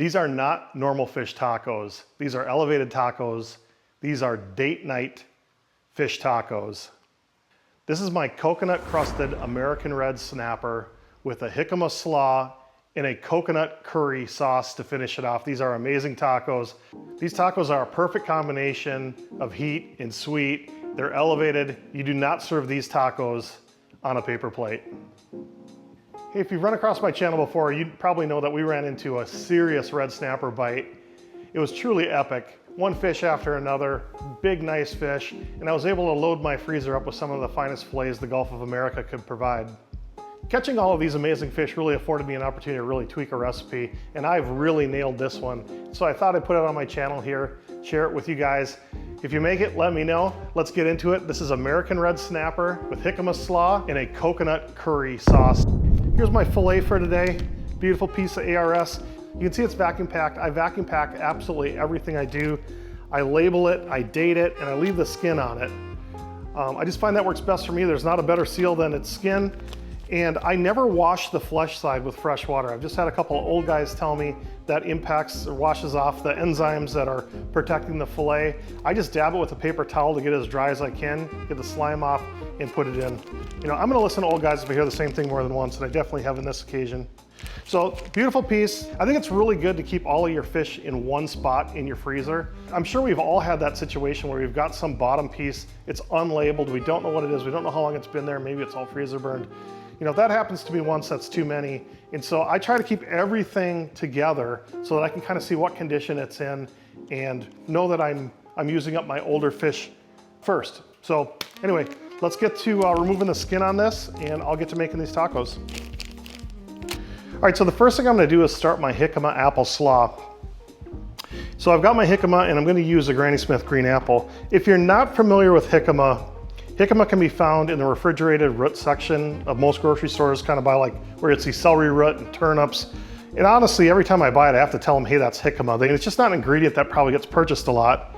These are not normal fish tacos. These are elevated tacos. These are date night fish tacos. This is my coconut crusted American red snapper with a jicama slaw and a coconut curry sauce to finish it off. These are amazing tacos. These tacos are a perfect combination of heat and sweet. They're elevated. You do not serve these tacos on a paper plate. Hey, if you've run across my channel before, you probably know that we ran into a serious red snapper bite. It was truly epic. One fish after another, big, nice fish, and I was able to load my freezer up with some of the finest fillets the Gulf of America could provide. Catching all of these amazing fish really afforded me an opportunity to really tweak a recipe, and I've really nailed this one. So I thought I'd put it on my channel here, share it with you guys. If you make it, let me know. Let's get into it. This is American red snapper with jicama slaw and a coconut curry sauce. Here's my fillet for today. Beautiful piece of ARS. You can see it's vacuum packed. I vacuum pack absolutely everything I do. I label it, I date it, and I leave the skin on it. I just find that works best for me. There's not a better seal than its skin. And I never wash the flesh side with fresh water. I've just had a couple of old guys tell me that impacts or washes off the enzymes that are protecting the fillet. I just dab it with a paper towel to get it as dry as I can, get the slime off, and put it in. You know, I'm gonna listen to old guys if I hear the same thing more than once, and I definitely have on this occasion. So, beautiful piece. I think it's really good to keep all of your fish in one spot in your freezer. I'm sure we've all had that situation where we've got some bottom piece, it's unlabeled, we don't know what it is, we don't know how long it's been there, maybe it's all freezer burned. You know, if that happens to me once, that's too many. And so I try to keep everything together so that I can kind of see what condition it's in and know that I'm using up my older fish first. So anyway, let's get to removing the skin on this, and I'll get to making these tacos. All right, so the first thing I'm gonna do is start my jicama apple slaw. So I've got my jicama, and I'm gonna use a Granny Smith green apple. If you're not familiar with jicama, jicama can be found in the refrigerated root section of most grocery stores, kind of by like where it's the celery root and turnips. And honestly, every time I buy it, I have to tell them, hey, that's jicama. It's just not an ingredient that probably gets purchased a lot.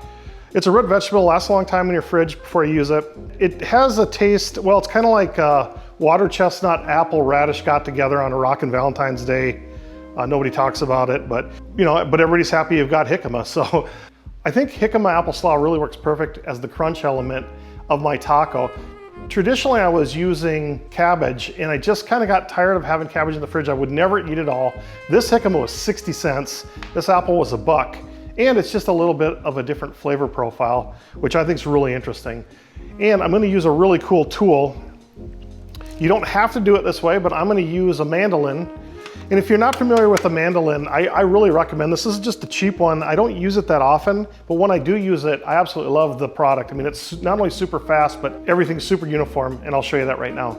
It's a root vegetable, lasts a long time in your fridge before you use it. It has a taste, well, it's kind of like water chestnut, apple, radish got together on a rockin' Valentine's Day. Nobody talks about it, but you know, but everybody's happy you've got jicama. So I think jicama apple slaw really works perfect as the crunch element of my taco. Traditionally, I was using cabbage, and I just kind of got tired of having cabbage in the fridge. I would never eat it all. This jicama was 60 cents. This apple was $1. And it's just a little bit of a different flavor profile, which I think is really interesting. And I'm gonna use a really cool tool. You don't have to do it this way, but I'm gonna use a mandolin. And if you're not familiar with a mandolin, I really recommend this. This is just a cheap one. I don't use it that often, but when I do use it, I absolutely love the product. I mean, it's not only super fast, but everything's super uniform, and I'll show you that right now.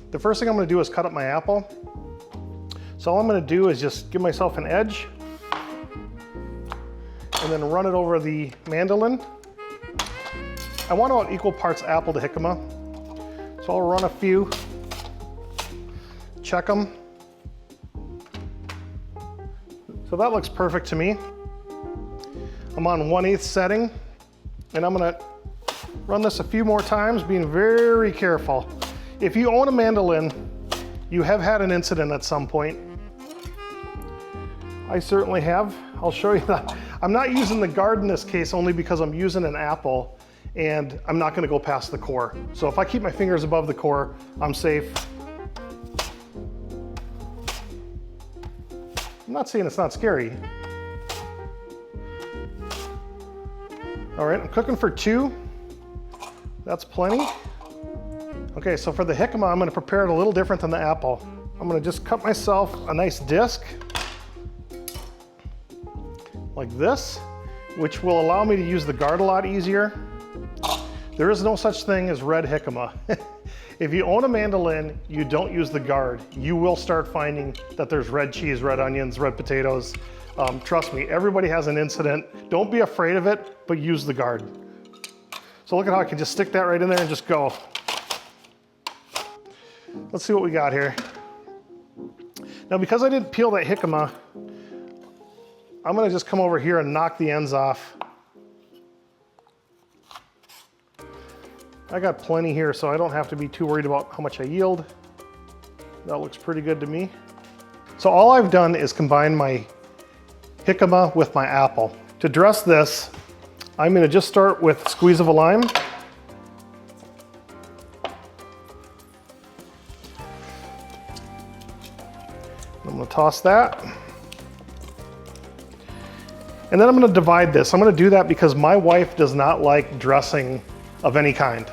The first thing I'm gonna do is cut up my apple. So all I'm gonna do is just give myself an edge, and then run it over the mandolin. I want about equal parts apple to jicama. So I'll run a few. Check them. So that looks perfect to me. I'm on 1/8 setting, and I'm gonna run this a few more times, being very careful. If you own a mandolin, you have had an incident at some point. I certainly have. I'll show you that. I'm not using the guard in this case only because I'm using an apple, and I'm not gonna go past the core. So if I keep my fingers above the core, I'm safe. I'm not saying it's not scary. All right, I'm cooking for 2. That's plenty. Okay, so for the jicama, I'm gonna prepare it a little different than the apple. I'm gonna just cut myself a nice disc, like this, which will allow me to use the guard a lot easier. There is no such thing as red jicama. If you own a mandolin, you don't use the guard. You will start finding that there's red cheese, red onions, red potatoes. Trust me, everybody has an incident. Don't be afraid of it, but use the guard. So look at how I can just stick that right in there and just go. Let's see what we got here. Now, because I didn't peel that jicama, I'm gonna just come over here and knock the ends off. I got plenty here, so I don't have to be too worried about how much I yield. That looks pretty good to me. So all I've done is combine my Jicama with my apple. To dress this, I'm gonna just start with a squeeze of a lime. I'm gonna toss that. And then I'm gonna divide this. I'm gonna do that because my wife does not like dressing of any kind.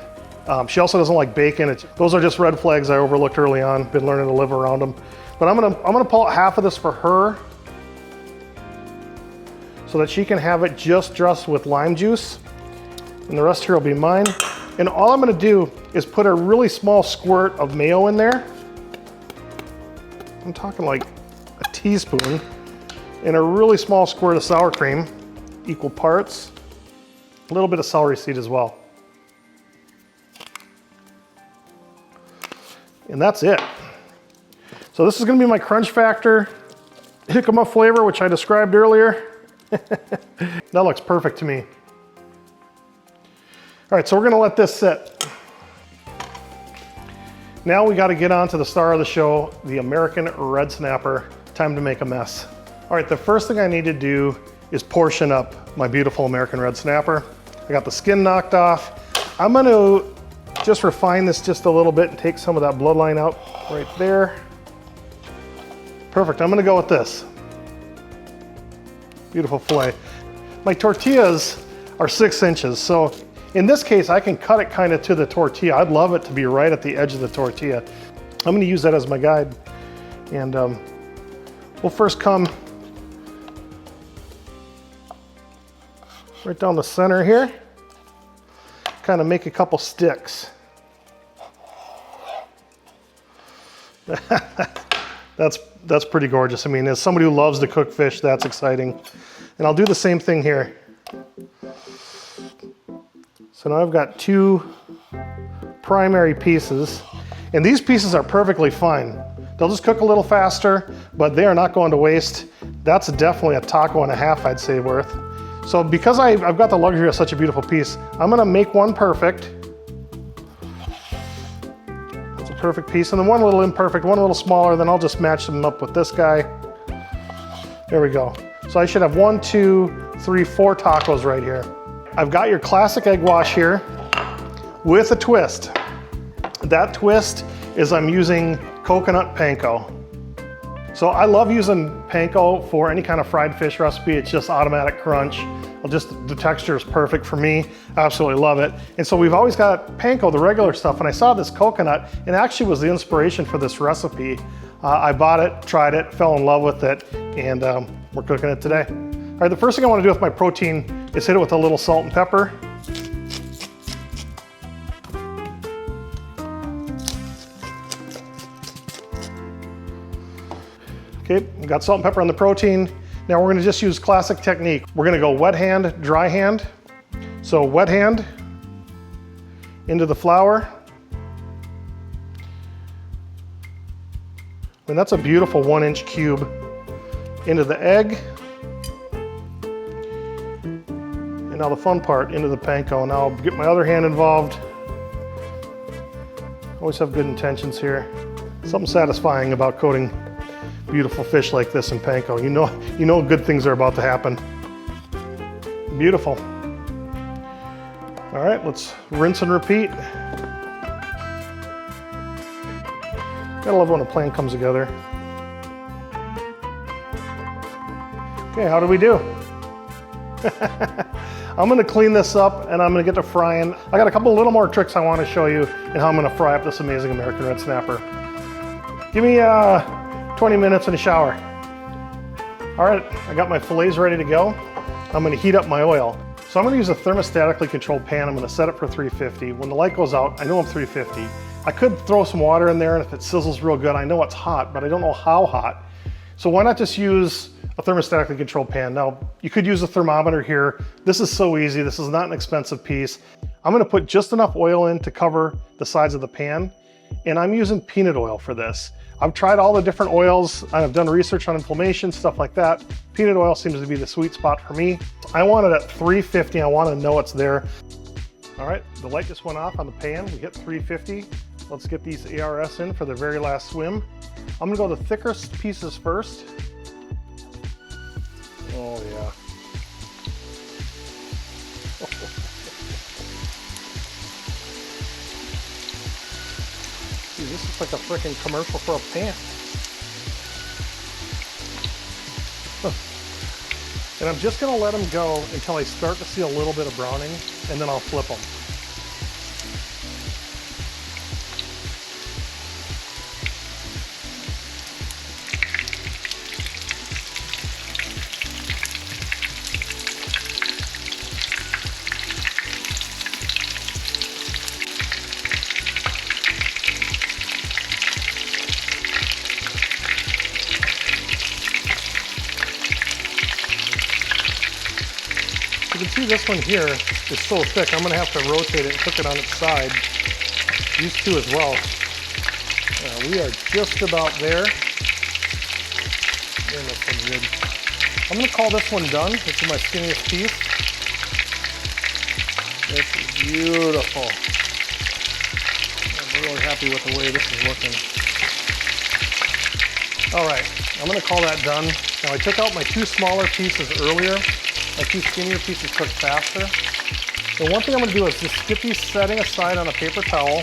She also doesn't like bacon. Those are just red flags I overlooked early on. Been learning to live around them. But I'm gonna pull out half of this for her so that she can have it just dressed with lime juice. And the rest here will be mine. And all I'm gonna do is put a really small squirt of mayo in there. I'm talking like a teaspoon, and a really small squirt of sour cream, equal parts. A little bit of celery seed as well. And that's it. So this is gonna be my crunch factor Jicama flavor, which I described earlier. That looks perfect to me. All right, so we're gonna let this sit. Now we gotta get on to the star of the show, the American Red Snapper. Time to make a mess. All right, the first thing I need to do is portion up my beautiful American Red Snapper. I got the skin knocked off. I'm gonna just refine this just a little bit and take some of that bloodline out right there. Perfect, I'm gonna go with this. Beautiful fillet. My tortillas are 6 inches, so in this case, I can cut it kind of to the tortilla. I'd love it to be right at the edge of the tortilla. I'm gonna use that as my guide. And we'll first come right down the center here. Kind of make a couple sticks. That's pretty gorgeous. I mean, as somebody who loves to cook fish, that's exciting. And I'll do the same thing here. So now I've got 2 primary pieces, and these pieces are perfectly fine. They'll just cook a little faster, but they are not going to waste. That's definitely a taco and a half, I'd say, worth. So because I've got the luxury of such a beautiful piece, I'm gonna make one perfect. That's a perfect piece, and then one little imperfect, one a little smaller, then I'll just match them up with this guy. There we go. So I should have 1, 2, 3, 4 tacos right here. I've got your classic egg wash here with a twist. That twist is I'm using coconut panko. So I love using panko for any kind of fried fish recipe. It's just automatic crunch. The texture is perfect for me. I absolutely love it. And so we've always got panko, the regular stuff, and I saw this coconut, and actually was the inspiration for this recipe. I bought it, tried it, fell in love with it, and we're cooking it today. All right, the first thing I want to do with my protein is hit it with a little salt and pepper. Okay, we got salt and pepper on the protein. Now we're gonna just use classic technique. We're gonna go wet hand, dry hand. So wet hand into the flour. And that's a beautiful 1-inch cube into the egg. And now the fun part, into the panko. Now I'll get my other hand involved. Always have good intentions here. Something satisfying about coating beautiful fish like this in panko. You know good things are about to happen. Beautiful. All right, let's rinse and repeat. Gotta love when a plan comes together. Okay, how do we do? I'm gonna clean this up and I'm gonna get to frying. I got a couple little more tricks I wanna show you and how I'm gonna fry up this amazing American Red Snapper. Give me 20 minutes in the shower. All right, I got my fillets ready to go. I'm gonna heat up my oil. So I'm gonna use a thermostatically controlled pan. I'm gonna set it for 350. When the light goes out, I know I'm 350. I could throw some water in there, and if it sizzles real good, I know it's hot, but I don't know how hot. So why not just use a thermostatically controlled pan? Now, you could use a thermometer here. This is so easy. This is not an expensive piece. I'm gonna put just enough oil in to cover the sides of the pan, and I'm using peanut oil for this. I've tried all the different oils. I've done research on inflammation, stuff like that. Peanut oil seems to be the sweet spot for me. I want it at 350. I want to know it's there. All right, the light just went off on the pan. We hit 350. Let's get these ARS in for the very last swim. I'm gonna go the thickest pieces first. Oh yeah. Dude, this is like a freaking commercial for a pant. And I'm just gonna let them go until I start to see a little bit of browning, and then I'll flip them. You can see this one here is so thick, I'm gonna have to rotate it and cook it on its side. These two as well. We are just about there. Man, this one's good. I'm gonna call this one done. This is my skinniest piece. This is beautiful. I'm really happy with the way this is looking. All right, I'm gonna call that done. Now I took out my two smaller pieces earlier. My two skinnier pieces cook faster. So one thing I'm gonna do is just get these setting aside on a paper towel.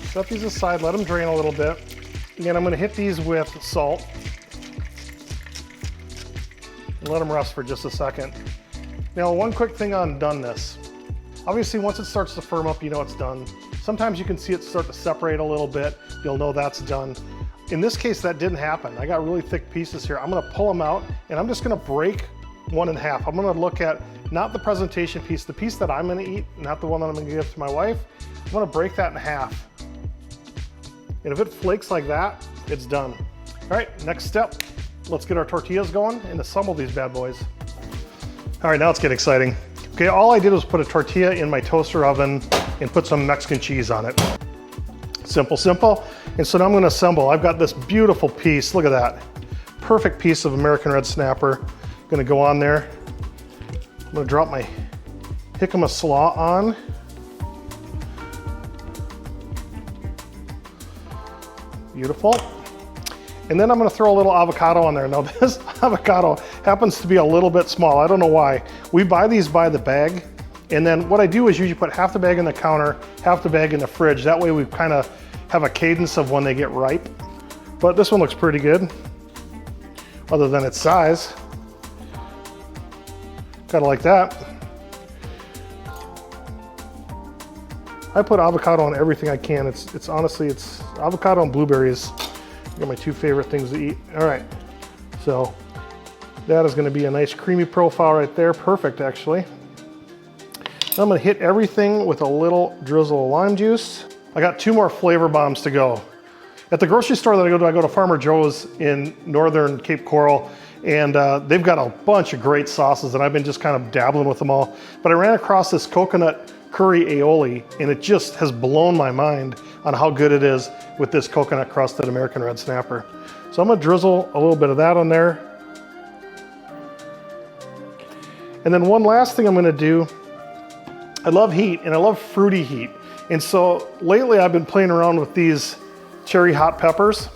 Set these aside, let them drain a little bit. Again, I'm gonna hit these with salt. And let them rest for just a second. Now, one quick thing on doneness. Obviously, once it starts to firm up, you know it's done. Sometimes you can see it start to separate a little bit. You'll know that's done. In this case, that didn't happen. I got really thick pieces here. I'm gonna pull them out and I'm just gonna break one in half. I'm gonna look at not the presentation piece, the piece that I'm gonna eat, not the one that I'm gonna give to my wife. I'm gonna break that in half. And if it flakes like that, it's done. All right, next step. Let's get our tortillas going and assemble these bad boys. All right, now it's getting exciting. Okay, all I did was put a tortilla in my toaster oven and put some Mexican cheese on it. Simple, simple. And so now I'm gonna assemble. I've got this beautiful piece, look at that. Perfect piece of American red snapper. Gonna go on there. I'm gonna drop my Jicama slaw on. Beautiful. And then I'm gonna throw a little avocado on there. Now this avocado happens to be a little bit small. I don't know why. We buy these by the bag. And then what I do is usually put half the bag in the counter, half the bag in the fridge. That way we kind of have a cadence of when they get ripe. But this one looks pretty good, other than its size. Kind of like that. I put avocado on everything I can. It's honestly, it's avocado and blueberries. They're my two favorite things to eat. All right, so that is gonna be a nice creamy profile right there. Perfect, actually. Now I'm gonna hit everything with a little drizzle of lime juice. I got two more flavor bombs to go. At the grocery store that I go to Farmer Joe's in northern Cape Coral, and they've got a bunch of great sauces, and I've been just kind of dabbling with them all. But I ran across this coconut curry aioli, and it just has blown my mind on how good it is with this coconut crusted American red snapper. So I'm gonna drizzle a little bit of that on there. And then one last thing I'm gonna do, I love heat and I love fruity heat. And so lately I've been playing around with these cherry hot peppers.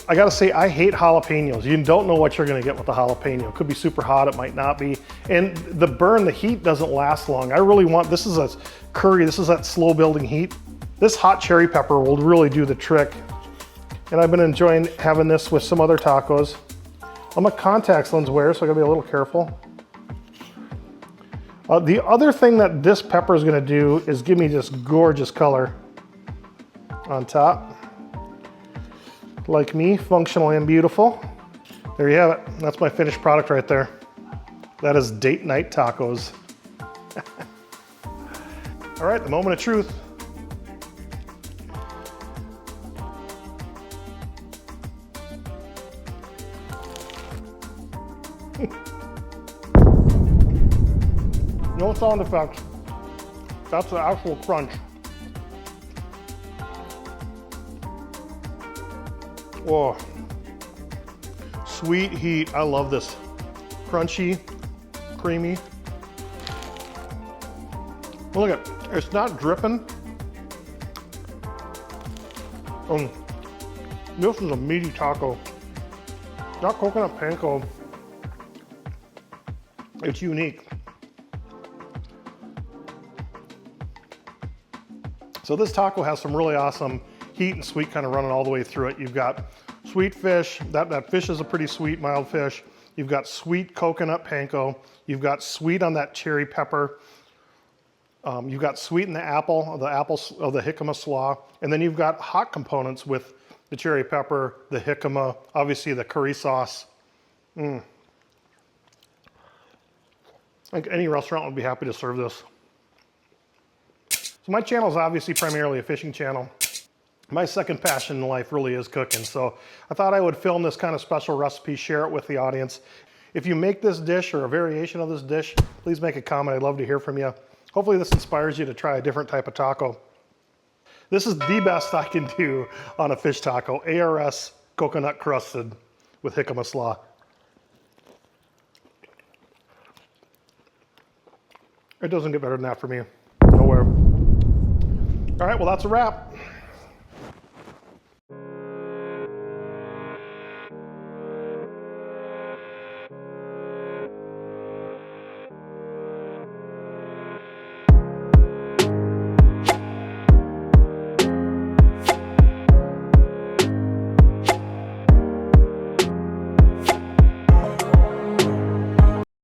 I gotta say, I hate jalapenos. You don't know what you're gonna get with the jalapeno. It could be super hot, it might not be. And the burn, the heat doesn't last long. I really want, this is a curry, this is that slow building heat. This hot cherry pepper will really do the trick. And I've been enjoying having this with some other tacos. I'm a contacts lens wearer, so I gotta be a little careful. The other thing that this pepper is gonna do is give me this gorgeous color on top. Like me, functional and beautiful. There you have it. That's my finished product right there. That is date night tacos. All right, the moment of truth. No sound effects. That's the actual crunch. Whoa. Sweet heat. I love this. Crunchy, creamy. Look at it, it's not dripping. This is a meaty taco. That coconut panko, it's unique. So this taco has some really awesome heat and sweet kind of running all the way through it. You've got sweet fish, that fish is a pretty sweet, mild fish. You've got sweet coconut panko. You've got sweet on that cherry pepper. You've got sweet in the apple of the Jicama slaw. And then you've got hot components with the cherry pepper, the Jicama, obviously the curry sauce. I think any restaurant would be happy to serve this. So my channel is obviously primarily a fishing channel. My second passion in life really is cooking. So I thought I would film this kind of special recipe, share it with the audience. If you make this dish or a variation of this dish, please make a comment. I'd love to hear from you. Hopefully this inspires you to try a different type of taco. This is the best I can do on a fish taco, ARS coconut crusted with Jicama slaw. It doesn't get better than that for me. Nowhere. All right, well, that's a wrap.